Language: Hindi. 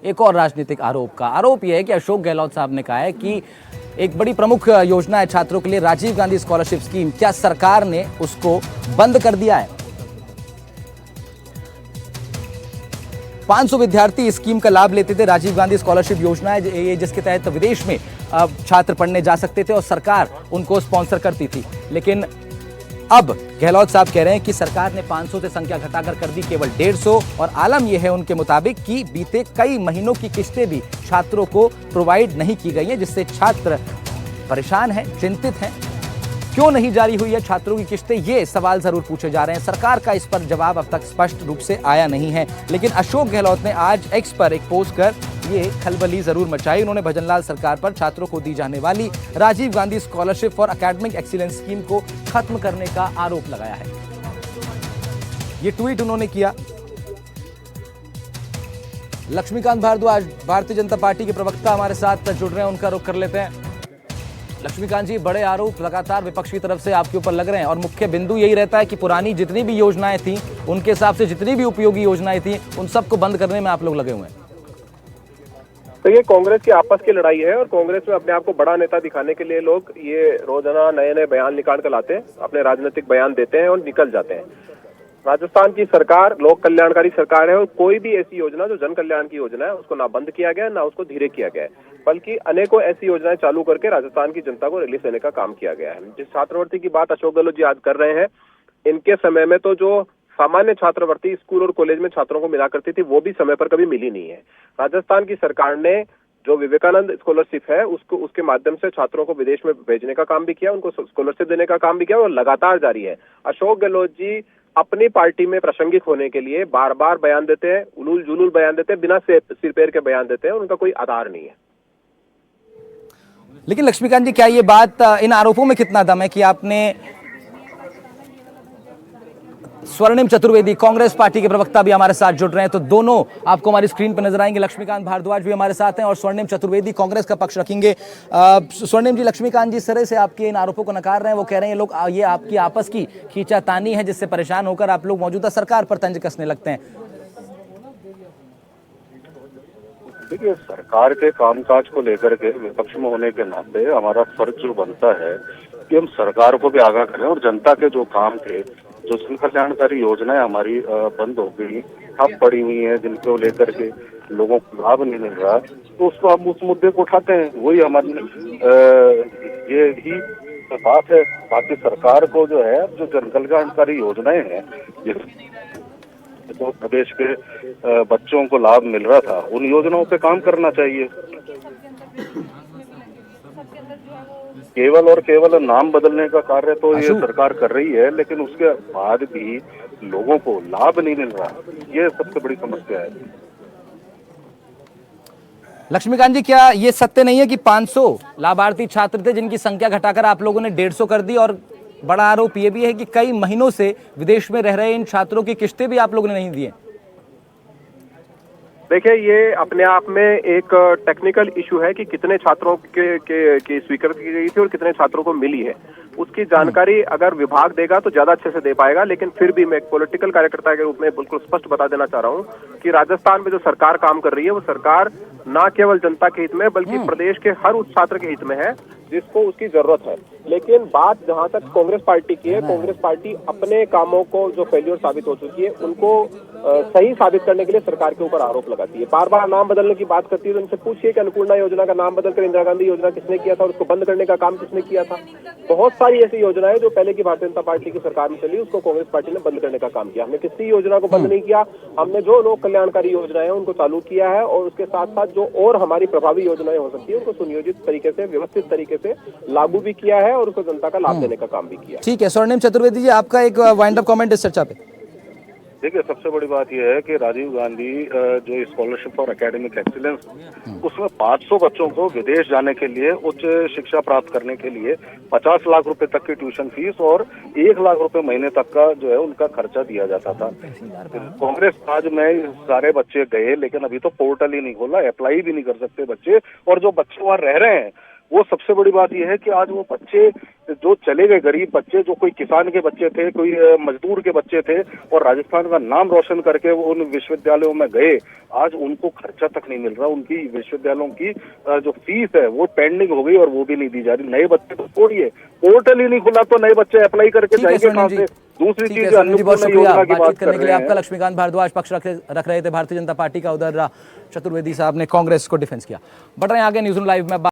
एक और राजनीतिक आरोप का। आरोप यह है कि अशोक गहलोत साहब ने कहा है कि एक बड़ी प्रमुख योजना है छात्रों के लिए, राजीव गांधी स्कॉलरशिप स्कीम, क्या सरकार ने उसको बंद कर दिया है? 500 विद्यार्थी इस स्कीम का लाभ लेते थे। राजीव गांधी स्कॉलरशिप योजना है ये, जिसके तहत विदेश में छात्र पढ़ने जा सकते थे और सरकार उनको स्पॉन्सर करती थी। लेकिन अब गहलोत साहब कह रहे हैं कि सरकार ने 500 से संख्या घटाकर कर दी केवल 150, और आलम यह है उनके मुताबिक कि बीते कई महीनों की किस्तें भी छात्रों को प्रोवाइड नहीं की गई हैं, जिससे छात्र परेशान हैं, चिंतित हैं। क्यों नहीं जारी हुई है छात्रों की किस्तें, ये सवाल जरूर पूछे जा रहे हैं। सरकार का इस पर जवाब अब तक स्पष्ट रूप से आया नहीं है। लेकिन अशोक गहलोत ने आज एक्स पर एक पोस्ट कर ये खलबली जरूर मचाई। उन्होंने भजनलाल सरकार पर छात्रों को दी जाने वाली Rajiv Gandhi scholarship for academic excellence scheme को खत्म करने का आरोप लगाया है। ये ट्वीट उन्होंने किया। लक्ष्मीकांत भारद्वाज, भारतीय जनता पार्टी के प्रवक्ता, हमारे साथ जुड़ रहे हैं, उनका रुख कर लेते हैं। लक्ष्मीकांत जी, बड़े आरोप लगातार विपक्ष की तरफ से आपके ऊपर लग रहे हैं और मुख्य बिंदु यही रहता है कि पुरानी जितनी भी योजनाएं थी, उनके हिसाब से जितनी भी उपयोगी योजनाएं थी, उन सबको बंद करने में आप लोग लगे हुए हैं। तो ये कांग्रेस की आपस की लड़ाई है, और कांग्रेस में अपने आप को बड़ा नेता दिखाने के लिए लोग ये रोजाना नए नए बयान निकाल कर लाते हैं, अपने राजनीतिक बयान देते हैं और निकल जाते हैं। राजस्थान की सरकार लोक कल्याणकारी सरकार है, और कोई भी ऐसी योजना जो जन कल्याण की योजना है उसको ना बंद किया गया, ना उसको धीरे किया गया है, बल्कि अनेकों ऐसी योजनाएं चालू करके राजस्थान की जनता को रिलीफ देने का काम किया गया है। जिस छात्रवृत्ति की बात अशोक गहलोत जी आज कर रहे हैं, इनके समय में तो जो सामान्य छात्रवृत्ति स्कूल और कॉलेज में छात्रों को मिला करती थी, वो भी समय पर कभी मिली नहीं है। राजस्थान की सरकार ने जो विवेकानंद स्कॉलरशिप है उसको, उसके माध्यम से छात्रों को विदेश में भेजने का काम भी किया, उनको स्कॉलरशिप देने का काम भी किया, और लगातार जारी है। अशोक गहलोत जी अपनी पार्टी में प्रासंगिक होने के लिए बार बार बयान देते हैं, उलूल जुलूल बयान देते हैं, बिना सिर पैर के बयान देते हैं, उनका कोई आधार नहीं है। लेकिन लक्ष्मीकांत जी, क्या ये बात, इन आरोपों में कितना दम है कि आपने स्वर्णिम चतुर्वेदी, कांग्रेस पार्टी के प्रवक्ता भी हमारे साथ जुड़ रहे हैं, तो दोनों आपको हमारी स्क्रीन पर नजर आएंगे। लक्ष्मीकांत भारद्वाज भी हमारे साथ हैं और स्वर्णिम चतुर्वेदी कांग्रेस का पक्ष रखेंगे। स्वर्णिम जी, लक्ष्मीकांत जी इस तरह से आपके इन आरोपों को नकार रहे हैं। वो कह रहे हैं लोग ये आपकी आपस की खींचातानी है, जिससे परेशान होकर आप लोग मौजूदा सरकार पर तंज कसने लगते हैं। देखिए, सरकार के कामकाज को लेकर के विपक्ष में होने के नाते हमारा फर्ज जो बनता है कि हम सरकार को भी आगाह करें, और जनता के जो काम थे, जो जन कल्याणकारी योजनाएं हमारी बंद हो गई, ठप पड़ी हुई हैं, जिनको लेकर के लोगों को लाभ नहीं मिल रहा, तो उसको हम उस मुद्दे को उठाते हैं। वही हमारी ये ही बात है। बाकी सरकार को जो है, जो जन कल्याणकारी योजनाएं हैं, तो प्रदेश के बच्चों को लाभ मिल रहा था, उन योजनाओं पे काम करना चाहिए। केवल और केवल नाम बदलने का कार्य तो ये सरकार कर रही है, लेकिन उसके बाद भी लोगों को लाभ नहीं मिल रहा, ये सबसे बड़ी समस्या है। लक्ष्मीकांत जी, क्या ये सत्य नहीं है कि 500 लाभार्थी छात्र थे जिनकी संख्या घटाकर आप लोगों ने 150 कर दी, और बड़ा आरोप ये भी है कि कई महीनों से विदेश में रह रहे इन छात्रों की किस्तें भी आप लोगों ने नहीं दी? देखिए, ये अपने आप में एक टेक्निकल इशू है कि कितने छात्रों की स्वीकृति की गई थी और कितने छात्रों को मिली है। उसकी जानकारी अगर विभाग देगा तो ज्यादा अच्छे से दे पाएगा, लेकिन फिर भी मैं एक पॉलिटिकल कार्यकर्ता के रूप में बिल्कुल स्पष्ट बता देना चाह रहा हूँ कि राजस्थान में जो सरकार काम कर रही है, वो सरकार न केवल जनता के हित में बल्कि प्रदेश के हर उस छात्र के हित में है जिसको उसकी जरूरत है। लेकिन बात जहां तक कांग्रेस पार्टी की है, कांग्रेस पार्टी अपने कामों को जो फेल्योर साबित हो चुकी है उनको सही साबित करने के लिए सरकार के ऊपर आरोप लगाती है। बार बार नाम बदलने की बात करती है, तो उनसे पूछिए कि अन्नपूर्णा योजना का नाम बदलकर इंदिरा गांधी योजना किसने किया था और उसको बंद करने का काम किसने किया था। बहुत सारी ऐसी योजनाएं जो पहले की भारतीय जनता पार्टी की सरकार में चली, उसको कांग्रेस पार्टी ने बंद करने का काम किया। हमने किसी योजना को बंद नहीं किया, हमने जो लोक कल्याणकारी योजनाएं हैं उनको चालू किया है, और उसके साथ साथ जो और हमारी प्रभावी योजनाएं हो सकती है उनको सुनियोजित तरीके से, व्यवस्थित तरीके से लागू भी किया है और उसको जनता का लाभ देने का काम भी किया। ठीक है, स्वर्णिम चतुर्वेदी जी, आपका एक वाइंड अप कमेंट इस चर्चा पे। देखिए, सबसे बड़ी बात यह है कि राजीव गांधी जो स्कॉलरशिप फॉर एकेडमिक एक्सीलेंस, उसमें 500 बच्चों को विदेश जाने के लिए, उच्च शिक्षा प्राप्त करने के लिए 50 लाख रुपए तक की ट्यूशन फीस और 1 लाख रुपए महीने तक का जो है उनका खर्चा दिया जाता था। कांग्रेस राज में सारे बच्चे गए, लेकिन अभी तो पोर्टल ही नहीं खोला, अप्लाई भी नहीं कर सकते बच्चे, और जो बच्चे वहाँ रह रहे हैं वो सबसे बड़ी बात यह है कि आज वो बच्चे जो चले गए, गरीब बच्चे, जो कोई किसान के बच्चे थे, कोई मजदूर के बच्चे थे और राजस्थान का नाम रोशन करके वो उन विश्वविद्यालयों में गए, आज उनको खर्चा तक नहीं मिल रहा। उनकी विश्वविद्यालयों की जो फीस है वो पेंडिंग हो गई और वो भी नहीं दी जा रही। नए बच्चे तो छोड़िए, पोर्टल ही नहीं खुला तो नए बच्चे अप्लाई करके जाएंगे कहाँ से? दूसरी चीज, बहुत शुक्रिया योजना की बात बातचीत कर करने के लिए रहे हैं। आपका। लक्ष्मीकांत भारद्वाज पक्ष रख रहे थे भारतीय जनता पार्टी का, उधर चतुर्वेदी साहब ने कांग्रेस को डिफेंस किया। बढ़ रहे हैं आगे न्यूज़ लाइव में।